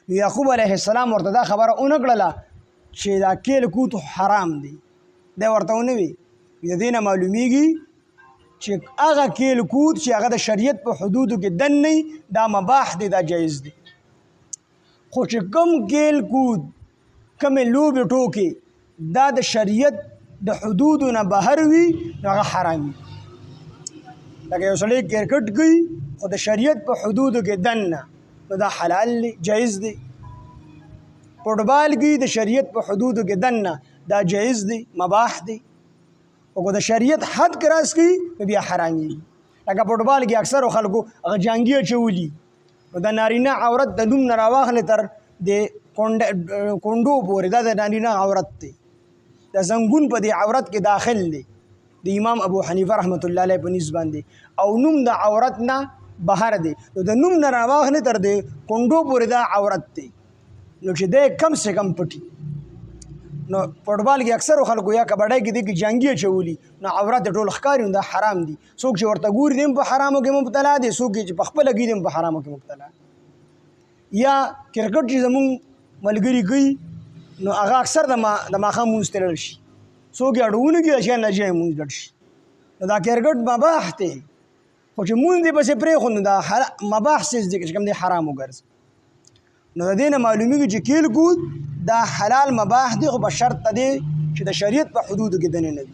یعقوب علیه السلام ورته دا خبره ونه کړله چې دا کیل کود حرام دی. دی ورته ونه وي د دې نه معلومیږي چې هغه کیل کود چې هغه د شریعت په حدودو کې دن نه دا مباح دی، دا جایز دی. خو چې کم کیل کود کمې لوبې ټوکې دا د شریعت د حدودو نه بهر وي نو هغه حرام وي. لکه یو سړی کرکټ کوي خو د شریعت په حدودو کې دن نه نو دا حلال دی، جایز دی. فوټبال کوي د شریعت په حدودو کې دن نه دا جایز دی، مباح دی. او که د شریعت حد کراس کوي نو بیا حرام وي. لکه فوټبال کې اکثرو خلکو هغه جانګي اچولي نو د نارینه عورت د نوم نه راواخلې تر د کونډو پورې دا د نارینه عورت دی، د زنګون په دې عورت کې داخل دی د امام ابو حنیفه رحمت الله علیه په نسبت باندې، او نوم د عورت نه بهر دی نو د نوم نه راواخلې تر د کونډو پورې دا عورت دی نو چې دی کم سے کم پټي. نو فوټبال کې اکثرو خلکو یا کبډۍ کې دی کې جنګي اچولي نو عورت ټول ښکاري نو دا حرام دي. څوک چې ورته ګوري دی هم په حرامو کې مبتلا دی، څوک چې په خپله ګي دی هم په حرامو کې مبتلا. یا کرکټ چې زمونږ ملګري کوي نو هغه اکثر د ماښام مونځ ته لاړ شي، څوک یې اډونه کې اشیا نه جای مونځ لاړ شي نو دا کرکټ مباح دی. خو چې مونځ دې پسې پرېښود نو دا مباح څیز دی چې کوم دی حرام وګرځي. نو د دې نه معلومیږي چې کیل کود دا حلال مباح دی، خو په شرط دی چې د شریعت په حدودو کې دننه وي.